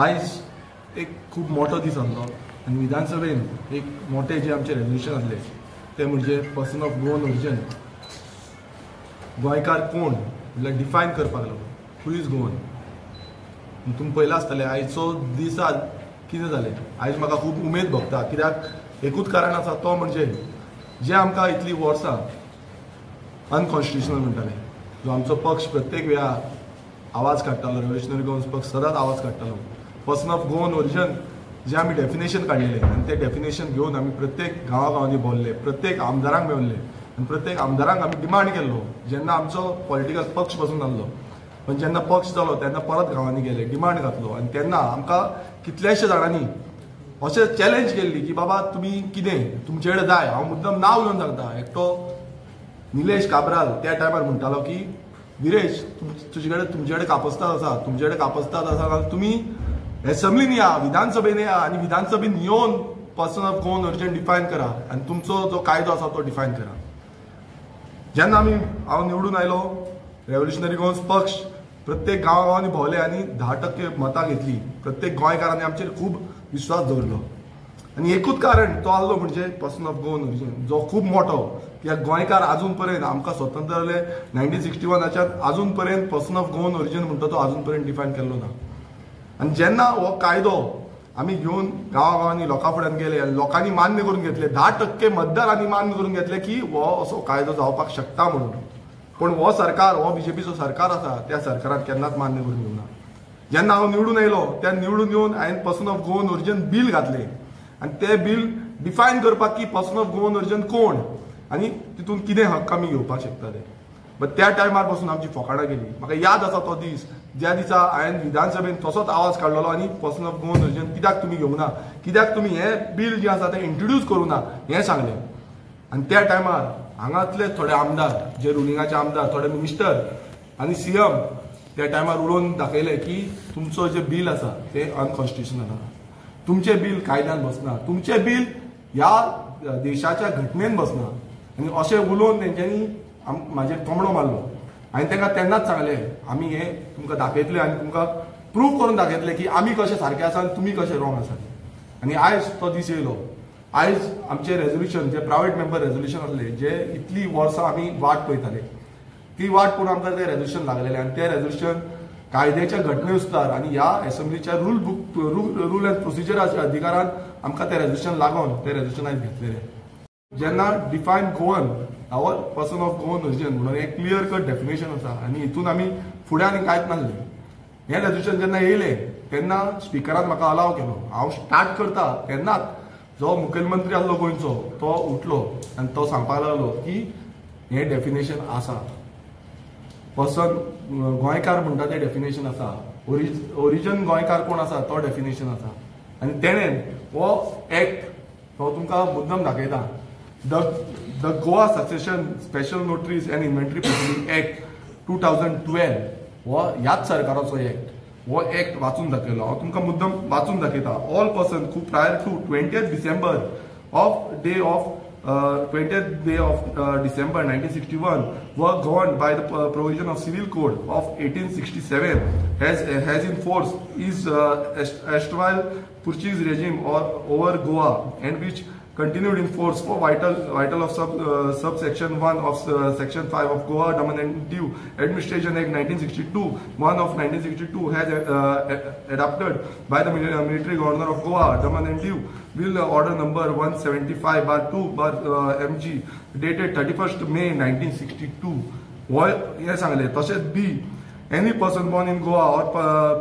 आयज एक खूब मोठो दीस आसलो आनी विधानसभेन एक मोठे जे आमचे रेजोल्युशन आसले ते म्हणजे पर्सन ऑफ गोवन ओरिजिन गोंयकार कोण म्हटल्यार डिफायन करपाक लागलो हू इज गोवन. तुमी पळयलां आसतलें आयचो दीस आज कितें जालें. आयज म्हाका खूब उमेद भोगता कित्याक एकूच कारण आसा तो म्हणजे जे आमकां इतलीं वर्सां अनकॉन्स्टिट्युशनल म्हणटाले जो आमचो पक्ष प्रत्येक वेळार आवाज काडटालो रेव्होल्युशनरी गोवन्स पक्ष सदांच आवाज काडटालो. पर्सन ऑफ गोवन ओरिजिन जे आमी डेफिनेशन काडलेलें आनी तें डेफिनेशन घेवन आमी प्रत्येक गांवांनी भोंवले, प्रत्येक आमदारांक मेळ्ळे आनी प्रत्येक आमदारांक आमी डिमांड केल्लो. जेन्ना आमचो पॉलिटिकल पक्ष पासून नासलो पण जेन्ना पक्ष जालो तेन्ना परत गांवांनी गेले, डिमांड घातलो आनी तेन्ना आमकां कितल्याशे जाणांनी अशें चॅलेंज केल्ली की बाबा तुमी कितें तुमचे कडेन जाय. हांव मुद्दम नांव घेवन सांगता. एकटो निलेश काब्राल त्या टायमार म्हणटालो की विरेश तुमचे कडेन कापस्ताद आसा, तुमचे कडेन कापस्ताद आसा जाल्यार तुमी एसेंब्लीन या, विधानसभेन या आनी विधानसभेन येवन person of Goan origin define करा आनी तुमचो जो कायदो आसा तो डिफायन करा. जेन्ना हांव निवडून आयलो रेव्होल्युशनरी गोवन्स पक्ष प्रत्येक गांवांनी भोंवले आनी 10% मतां घेतली. प्रत्येक गोंयकारांनी आमचेर खूब विश्वास दवरलो आनी एकूच कारण तो आसलो म्हणजे पर्सन ऑफ गोवन ओरिजिन जो खूब मोठो. कित्याक गोंयकार आजून पर्यंत आमकां स्वतंत्र जाले 1961च्यान आजून पर्यंत पर्सन ऑफ गोवन ओरिजिन म्हणटा तो आजून पर्यंत डिफायन केल्लो ना. आनी जेन्ना हो कायदो आमी घेवन गांवांनी लोकां फुड्यान गेले आनी लोकांनी मान्य करून घेतले, 10% मतदारांनी मान्य करून घेतले की हो असो कायदो जावपाक शकता म्हणून. पण हो सरकार, हो बीजेपीचो सरकार आसा त्या सरकारान केन्नाच मान्य करून घेवना. जेन्ना हांव निवडून आयलो त्या निवडून येवन हांवें person of Goan origin bill घातलें आनी तें बील डिफायन करपाक की पर्सन ऑफ गोवन ओरिजिन कोण आनी तितून कितें हक्क आमी घेवपाक शकताले. बट त्या टायमार पासून आमची फकाणां गेली. म्हाका याद आसा तो दीस ज्या दिसा हांवें विधानसभेन तसोच आवाज काडलेलो आनी पर्सन ऑफ गोवन ओरिजिन कित्याक तुमी घेवना, कित्याक तुमी हें बील जें आसा तें इंट्रोड्यूस करूना हें सांगलें. आनी त्या टायमार हांगातले थोडे आमदार जे रुलिंगाचे आमदार, थोडे मिनिस्टर आनी सीएम त्या टायमार उडोवन दाखयले की तुमचो जे बील आसा तें अनकॉन्स्टिट्युशनल आसा, तुमचें बील कायद्यान बसना, तुमचें बील ह्या देशाच्या घटनेन बसना. आनी अशें उलोवन तेंच्यांनी म्हाजेर तोमडो मारलो. हांवें तांकां तेन्नाच सांगलें आमी हें तुमकां दाखयतले आनी तुमकां प्रूव करून दाखयतले की आमी कशे सारके आसा आनी तुमी कशे रॉंग आसा. आनी आयज तो दीस येयलो. आयज आमचे रेजोल्युशन जे प्रायवेट मेंबर रेजोल्युशन आसले जे इतली वर्सां आमी वाट पळयताले ती वाट पळोवन आमकां तें रेजोल्युशन लागलेलें आनी तें रेजोल्युशन कायद्याच्या घटनेनुसार आनी ह्या एसेंब्लीच्या रूल एंड प्रोसिजराच्या अधिकारान आमकां तें रेजोल्युशन लागून तें रेजोल्युशन आयज घेतलेलें. जेन्ना define Goan or person of Goan origin म्हणून एक क्लियर कट डेफिनेशन आसा आनी हितून आमी फुडें आनी कांयच नासलें. हें रेजोल्युशन जेन्ना येयलें तेन्ना स्पिकरान म्हाका अलाव केलो. हांव स्टार्ट करता तेन्नाच जो मुखेलमंत्री आसलो गोंयचो तो उठलो आनी तो सांगपाक लागलो की हें डेफिनेशन आसा. पर्सन गोंयकार म्हणटा तें डेफिनेशन आसा, ओरिजिन गोंयकार कोण आसा तो डेफिनेशन आसा. आनी तेणेन हो एक्ट तो तुमकां मुद्दम दाखयता. The Goa succession special notaries and inventory proceeding act 2012 हो ह्याच सरकाराचो एक्ट. हो एक्ट वाचून दाखयलो. हांव तुमकां मुद्दम वाचून दाखयता. All person who prior to 20th December of December 1961 were governed by the provision of Civil Code of 1867 has in force is erstwhile Portuguese regime over Goa and which continued in force for vital of subsection 1 of section 5 of Goa Daman and Diu Administration Act 1962 1 of 1962 has adopted by the military governor of Goa Daman and Diu Bill order number 175/2/MG dated 31st May 1962. हे सांगले. तशेंच बी any person born in Goa or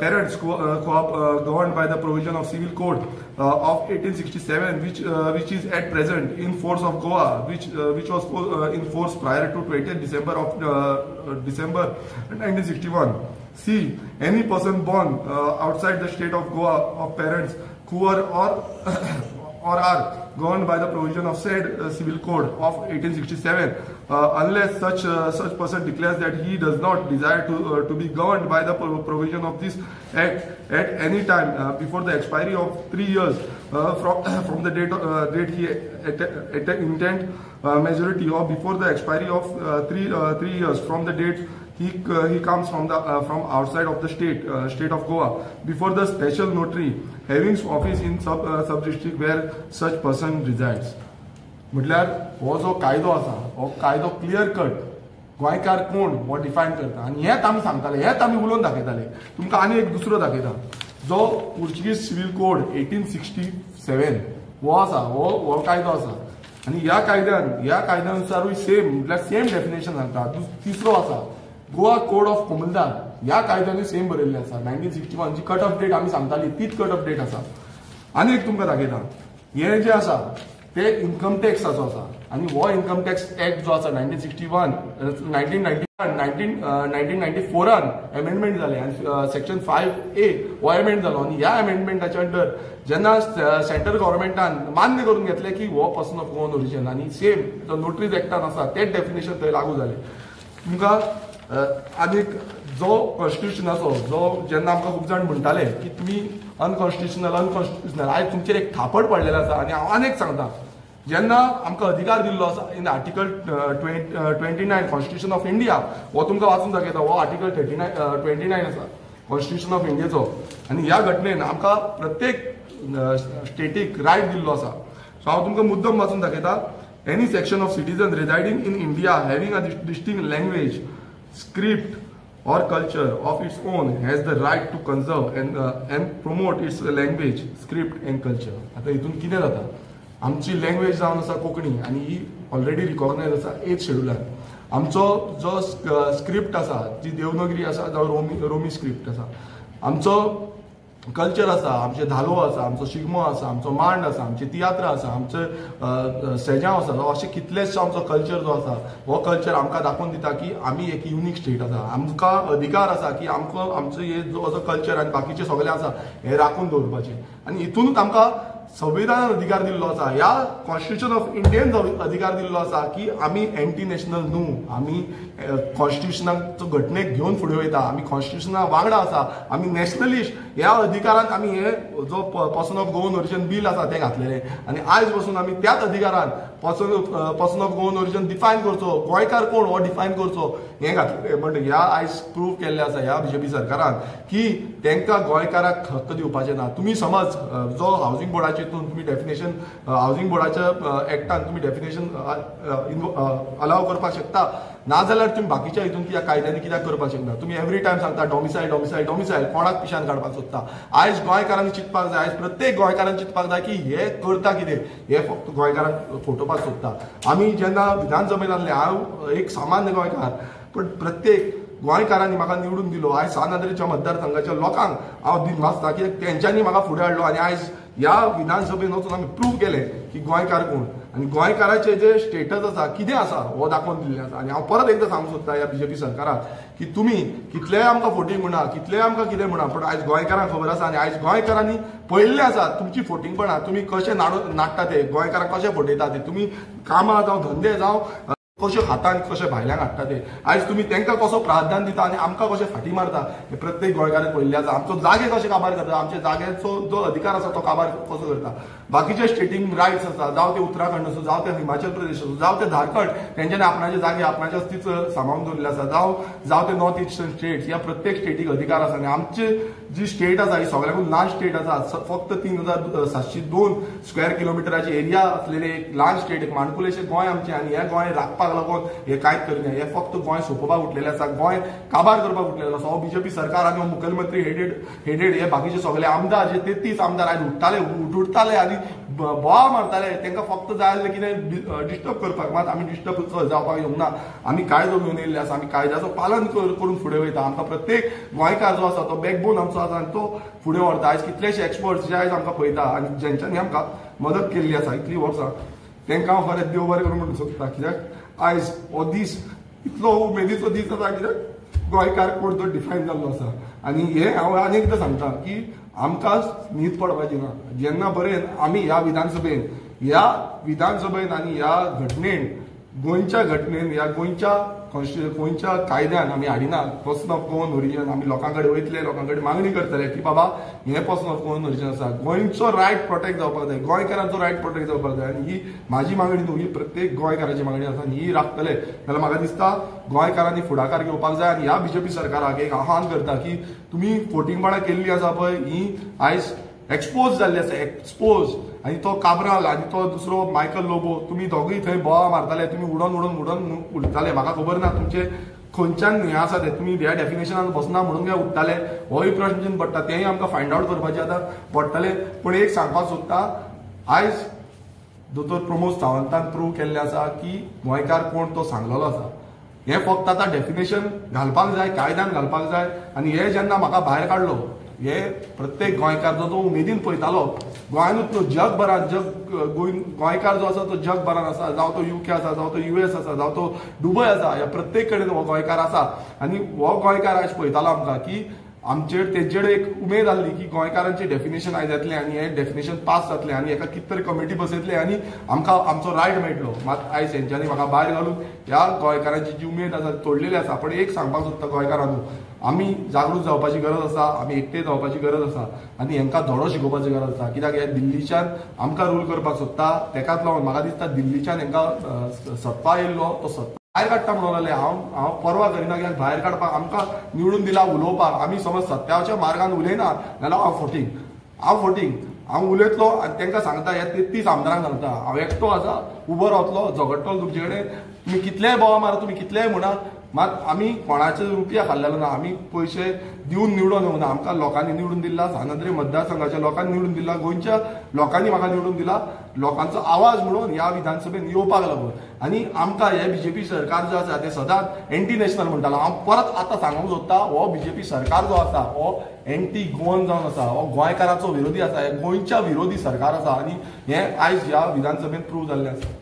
parents governed by the provision of Civil Code of 1867 which is at present in force of Goa which was in force prior to 20th December 1961. C. Any person born outside the state of Goa of parents who are or are governed by the provision of said Civil Code of 1867 unless such person declares that he does not desire to be governed by the provision of this act at any time before the expiry of 3 years from the date he intend majority or before the expiry of 3 years from the date he comes from outside of the state of Goa before the special notary having office in sub district where such person resides. म्हटल्यार हो जो कायदो आसा हो कायदो clear cut गोंयकार कोण हो डिफायन करता आनी हेच आमी सांगताले हेच आमी उलोवन दाखयताले. तुमकां आनी एक दुसरो दाखयता जो पोर्चुगीज सिव्हिल कोड 1867 हो आसा हो कायदो आसा आनी ह्या कायद्यानुसारूय सेम म्हटल्यार सेम डेफिनेशन सांगता. तिसरो आसा गोवा कोड ऑफ कोमुलदार ह्या कायद्यानूय सेम बरयल्लें आसा 1961 जी कट ऑफ डेट आमी सांगताली तीच कट ऑफ डेट आसा. आनी एक तुमकां दाखयता हे जे आसा ते इन्कम टॅक्साचो आसा आनी हो इन्कम टॅक्स एक्ट जो आसा 1994 अमेंडमेंट जाले आनी सेक्शन 5A हो अमेंड जालो आनी ह्या अमेंडमेंटाच्या अंडर जेन्ना सेंट्रल गव्हर्मेंटान मान्य करून घेतले की हो पर्सन ऑफ गोवन ओरिजिन आनी सेम जो नोटरीज एक्टान आसा तेच डेफिनेशन थंय लागू जाले. तुमकां आनीक जो कॉन्स्टिट्युशनाचो जो जेन्ना आमकां खूब जाण म्हणटाले की तुमी अनकॉन्स्टिट्युशनल आयज तुमचेर एक थापड पडलेलो आसा आनी हांव आनीक सांगता जेन्ना आमकां अधिकार दिल्लो आसा in article 29 constitution of India हो तुमकां वाचून दाखयता हो आर्टिकल 29 आसा कॉन्स्टिट्युशन ऑफ इंडियाचो आनी ह्या घटनेन आमकां प्रत्येक स्टेटीक रायट दिल्लो आसा. सो हांव तुमकां मुद्दम वाचून दाखयता. Any section of citizen residing in India having a distinct language script or culture of its own has the right to conserve and promote its language, script and culture. आता हितून कितें जाता आमची लँग्वेज जावन आसा कोंकणी आनी ही ऑलरेडी रिकॉग्नायज आसा 8th शेड्युलार. आमचो जो स्क्रिप्ट आसा जी देवनागरी आसा जावं रोमी स्क्रिप्ट आसा आमचो कल्चर आसा आमचे धालो आसा आमचो शिगमो आसा आमचो मांड आसा आमचे तियात्र आसा आमचे सेजांव आसा अशे कितलेशे आमचो कल्चर जो आसा हो कल्चर आमकां दाखोवन दिता की आमी एक युनीक स्टेट आसा. आमकां अधिकार आसा की आमचो हे जो कल्चर आनी बाकीचे सगळे आसा हे राखून दवरपाचे आनी हितूनच आमकां संविधानान अधिकार दिल्लो आसा ह्या कॉन्स्टिट्युशन ऑफ इंडियन अधिकार दिल्लो आसा की आमी एंटी नॅशनल न्हू आमी कॉन्स्टिट्युशनाचो घटनेक घेवन फुडें वयता आमी कॉन्स्टिट्युशना वांगडा आसा आमी नॅशनलिस्ट ह्या अधिकारान आमी हे जो पर्सन ऑफ गोवन ओरिजिन बील आसा तें घातलेलें आनी आयज पासून आमी त्याच अधिकारान person of Goan origin define करचो गोंयकार कोण हो डिफायन करचो हें घातलें. बट ह्या आयज प्रूव केल्लें आसा ह्या बीजेपी सरकारान की तांकां गोंयकाराक हक्क दिवपाचें ना. तुमी समज जो हावजींग बोर्डाचे तुम्ही डेफिनेशन हावजींग बोर्डाच्या एक्टान तुम्ही डेफिनेशन अलाव करपाक शकता नाजाल्यार तुम्ही बाकीच्या हितून ह्या कायद्यांनी कित्याक करपाक शकना. तुम्ही एवरी टायम सांगता डॉमिसायल कोणाक पिशान काडपाक सोदता. आयज गोंयकारांनी चिंतपाक जाय आयज प्रत्येक गोंयकारान चिंतपाक जाय की हे करता कितें हे फक्त गोंयकारांक फोटोवपाक सोदता. आमी जेन्ना विधानसभेन आसले हांव एक सामान्य गोंयकार पण प्रत्येक गोंयकारांनी म्हाका निवडून दिलो. आयज सानाद्रीच्या मतदारसंघाच्या लोकांक हांव दिसता की तेंच्यांनी म्हाका फुडें हाडलो आनी आयज ह्या विधानसभेन वचून आमी प्रूव केलें की गोंयकार कोण आनी गोंयकाराचे जे स्टेटस आसा कितें आसा हो दाखोवन दिल्लें आसा. आनी हांव परत एकदां सांगूंक सोदता ह्या बीजेपी सरकाराक की तुमी कितलेय आमकां फोटींग म्हणा कितलेय आमकां कितें म्हणा पण आयज गोंयकारांक खबर आसा आनी आयज गोंयकारांनी पळयल्लें आसा तुमची फोटींगपणां तुमी कशें नाडटा ते गोंयकारांक कशें फटयता ते तुमी कामां जावं धंदे जावं कशे खाता आनी कशे भायल्यांक हाडटा ते आयज तुमी तांकां कसो प्राधान्य दिता आनी आमकां कशें फाटी मारता हे प्रत्येक गोंयकाराक पळयल्लें आसा. आमचो जागे कशे काबार करता आमच्या जाग्याचो जो अधिकार आसा तो काबार कसो करता. बाकीचे स्टेटींग रायट्स आसा जावं ते उत्तराखंड आसूं जावं ते हिमाचल प्रदेश आसूं जावं ते झारखंड तेंच्यांनी आपणाचे जागे आपणाचे अस्तित्व सांबाळून दवरलें आसा जावं ते नॉर्थ इस्टर्न स्टेट्स ह्या प्रत्येक स्टेटीक अधिकार आसा. आनी आमचे जी स्टेट आसा ही सगळ्यांकून ल्हान स्टेट आसा फक्त 3702 स्क्वेअर किलोमिटराची एरिया असलेले एक ल्हान स्टेट एक माणकुलेशें गोंय आमचें आनी हें गोंय राखपाक लागून हे कांयच करिना. हे फक्त गोंय सोंपोवपाक उठलेलें आसा गोंय काबार करपाक उठलेलो आसा. हो बीजेपी सरकार आनी मुखेलमंत्री हेडेड हे बाकीचे सगळे आमदार जे 33 आमदार आयज उठताले आनी बोवाळ मारताले तांकां फक्त जाय आसलें कितें डिस्टर्ब करपाक मात आमी डिस्टर्ब जावपाक येवंक ना. आमी कायदो घेवन येयल्ले आसा आमी कायद्याचो पालन करून फुडें वयता. आमकां प्रत्येक गोंयकार जो आसा तो बॅकबोन आमचो आसा आनी तो फुडें व्हरता. आयज कितलेशे एक्सपर्ट्स जे आयज आमकां पळयता आनी जेंच्यांनी आमकां मदत केल्ली आसा इतलीं वर्सां तांकां हांव खरेंच देव बरें करून म्हणूंक सोदता. कित्याक आयज हो दीस इतलो उमेदीचो दीस आसा कित्याक गोंयकार कोण तो डिफायन जाल्लो आसा. आनी हे हांव आनी एकदां सांगता की आमकां न्हीद पडपाची ना. जेन्ना बरें आमी ह्या विधानसभेन आनी ह्या घटनेन गोंयच्या घटनेन या गोंयच्या कायद्यान आमी हाडिना पर्सन ऑफ गोवन ओरिजिन. आमी लोकांकडे वयतले, लोकांकडे मागणी करतले की बाबा हे पर्सन ऑफ गोवन ओरिजिन आसा. गोंयचो रायट प्रोटेक्ट जावपाक जाय, गोंयकारांचो रायट प्रोटेक्ट जावपाक जाय. आनी ही म्हाजी मागणी न्हू, ही प्रत्येक गोंयकाराची मागणी आसा. आनी ही राखतले जाल्यार म्हाका दिसता गोंयकारांनी फुडाकार घेवपाक जाय. आनी ह्या बीजेपी सरकाराक एक आव्हान करता की तुमी फोटिंगपणां केल्ली आसा पळय ही आयज एक्सपोज जाल्ली आसा, एक्सपोज. आनी तो काब्राल आनी तो दुसरो मायकल लोबो, तुमी दोगूय थंय बोवा मारताले, तुमी उडोन उडताले. म्हाका खबर ना तुमचे खंयच्यान हें आसा ते, तुमी ह्या डेफिनेशनान बसना म्हणून काय उडटाले होय प्रश्न चिन्न पडटा. तेंय आमकां फायंड आवट करपाचें आतां पडटलें. पूण एक सांगपाक सोदता, आयज दोतोर प्रमोद सावंतान प्रूव केल्लें आसा की गोंयकार कोण तो सांगलेलो आसा. हें फक्त आतां डेफिनेशन घालपाक जाय, कायद्यान घालपाक जाय. आनी हे जेन्ना म्हाका भायर काडलो, हे प्रत्येक गोंयकार जो उमेदीन पळयतालो गोंयानूच न्हू जगभरात, गोंयकार जो आसा तो जगभरात आसा, जावं तो UK आसा, जावं तो US आसा, जावं तो दुबय आसा, ह्या प्रत्येक कडेन हो गोंयकार आसा. आनी हो गोंयकार आयज पळयतालो आमकां की तेंचेर एक उमेद आसली की गोंयकारांचे डेफिनेशन आयज येतलें आनी हें डेफिनेशन पास जातलें आनी हेका कितें तरी कमिटी बसयतले आनी आमकां आमचो रायट मेळटलो. मात आयज हेंच्यांनी म्हाका भायर घालून ह्या गोंयकारांची जी उमेद आसा तोडलेली आसा. पण एक सांगपाक सोदता गोंयकारांनो, आमी जागृत जावपाची गरज आसा, आमी एकटे जावपाची गरज आसा आनी हेंकां धडो शिकोवपाची गरज आसा. कित्याक हे दिल्लीच्यान आमकां रूल करपाक सोदता, तेकाच लागून म्हाका दिसता दिल्लीच्यान हेंकां सत्ता येयल्लो, तो सत्ता भायर काडटा म्हणून जाल्यार हांव परवा करिना. कित्याक भायर काडपाक आमकां निवडून दिला उलोवपाक. आमी समज सत्याच्या मार्गान उलयना जाल्यार हांव फोटींग हांव उलयतलो आनी तांकां सांगता हे 33 आमदारांक सांगता हांव एकटो आसा, उबो रावतलो, झगडटलो तुमचे कडेन. तुमी कितलेय बोवा मारा, तुमी कितलेय म्हणा, मात आमी कोणाचे रुपया खाल्लेलो ना, आमी पयशे दिवन निवडून येवना. आमकां लोकांनी निवडून दिला, सानंद्री मतदारसंघाच्या लोकांनी निवडून दिला, गोंयच्या लोकांनी म्हाका निवडून दिला, लोकांचो आवाज म्हणून ह्या विधानसभेन येवपाक लागून. आनी आमकां हे बीजेपी सरकार जो आसा ते सदांच एंटी नॅशनल म्हणटालो. हांव परत आतां सांगूंक सोदता, हो बीजेपी सरकार जो आसा हो एंटी गोवन जावन आसा, हो गोंयकाराचो विरोधी आसा, हे गोंयच्या विरोधी सरकार आसा. आनी हें आयज ह्या विधानसभेन प्रूव जाल्लें आसा.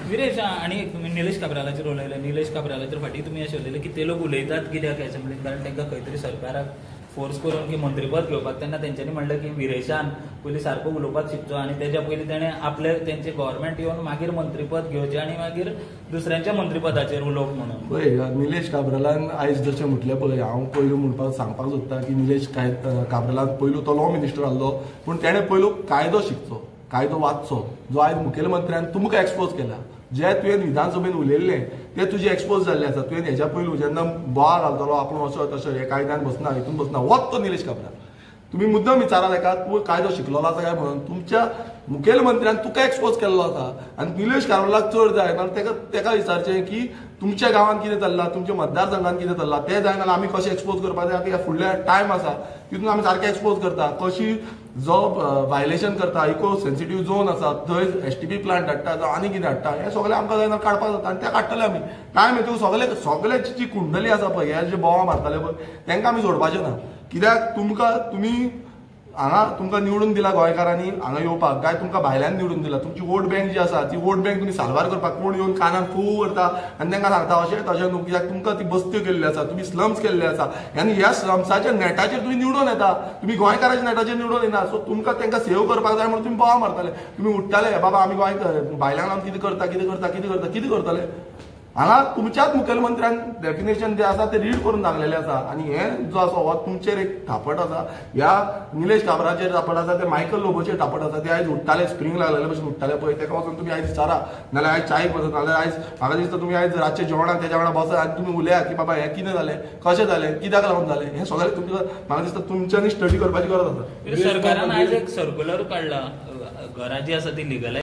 विरेश, आणि तुम्ही निलेश काब्रालाचेर उलयले. निलेश काब्रालाचेर फाटीं तुमी अशें उलयलें की ते लोक उलयतात कित्याक असेंब्लीत, कारण तांकां खंय तरी सरकाराक फोर्स करून की मंत्रीपद घेवपाक. तेन्ना तेंच्यांनी म्हणलें की विरेशान पयलीं सारको उलोवपाक शिकचो आनी तेच्या पयलीं तेणें आपले तेंचे गव्हर्मेंट येवन मागीर मंत्रीपद घेवचें आनी मागीर दुसऱ्यांच्या मंत्रीपदाचेर उलोवप म्हणून. पळय, निलेश काब्रालान आयज जशें म्हटलें पळय, हांव पयलू म्हणपाक सांगपाक सोदता की निलेश काब्रालान पयलू तो लॉ मिनिस्टर आसलो, पूण तेणें पयलू कायदो शिकचो, कायदो वाचचो. जो आयज मुखेलमंत्र्यान तुमकां एक्सपोज केला, जे तुवें विधानसभेन उलयल्लें ते तुजे एक्सपोज जाल्ले आसा. तुवें हेच्या पयलू जेन्ना बोवाळ घालतलो आपूण असो तशें हे कायद्यान बसना, हितून बसना, होच तो निलेश काब्राल. तुम्ही मुद्दम विचारात एका तूं कायदो शिकलेलो आसा काय म्हणून. तुमच्या मुखेलमंत्र्यान तुका एक्सपोज केल्लो आसा आनी निलेश काब्रालाक चड जाय नाल्यार तेका विचारचें की तुमच्या गांवांत कितें चल्लां, तुमच्या मतदारसंघात कितें चल्लां तें जाय नाल्यार आमी कशें एक्सपोज करपाक जाय. कित्याक फुडले टायम आसा तितून आमी सारकें एक्सपोज करता, कशी जो वायलेशन करता, इको सेन्सिटीव झोन आसा थंय STP प्लांट हाडटा जावं आनी कितें हाडटा, हें सगळें आमकां जाय काडपाक जाता आनी तें काडटले आमी. टायम येतून सगळ्याची जी कुंडली आसा पळय, हे जे बोवाळ मारताले पळय तांकां आमी सोडपाचें ना. कित्याक तुमी हांगा तुमकां निवडून दिला गोंयकारांनी हांगा येवपाक, काय तुमकां भायल्यान निवडून दिला. तुमची वोट बँक जी आसा ती वोट बँक तुमी साल्वार करपाक कोण येवन कानान फू करता आनी तांकां सांगता अशें तशें न्हू. कित्याक तुमकां ती बस्त्यो केल्ल्यो आसा, तुमी स्लम्स केल्ले आसा आनी ह्या स्लम्साच्या नेटाचेर तुमी निवडून येता, तुमी गोंयकाराच्या नेटाचेर निवडून येना. सो तुमकां तांकां सेव करपाक जाय म्हणून तुमी बोवाळ मारताले. तुमी उठताले बाबा आमी भायल्यान लावन कितें करतले. हांगा तुमच्याच मुखेलमंत्र्यान डेफिनेशन जे आसा ते रीड करून दाखलेले आसा आनी हें जो आसा हो तुमचेर एक थापट आसा. ह्या निलेश काब्राचेर थापट आसा, ते मायकल लोबोचेर थापट आसा. ते आयज उठताले स्प्रिंग लागलेले भशेन उठताले पळय, ताका वचून तुमी आयज विचारा नाल्यार आयज चायेक बसत, नाल्यार आयज म्हाका दिसता तुमी आयज रातचे जेवणाक तेच्या वांगडा बसत आनी तुमी उलयात की बाबा हें कितें जालें, कशें जालें, कित्याक लागून जालें. हें सगळें तुमकां म्हाका दिसता तुमच्यांनी स्टडी करपाची गरज आसा. सरकारान आयज एक सर्क्युलर काडला, घरां जी आसा ती लिगलायज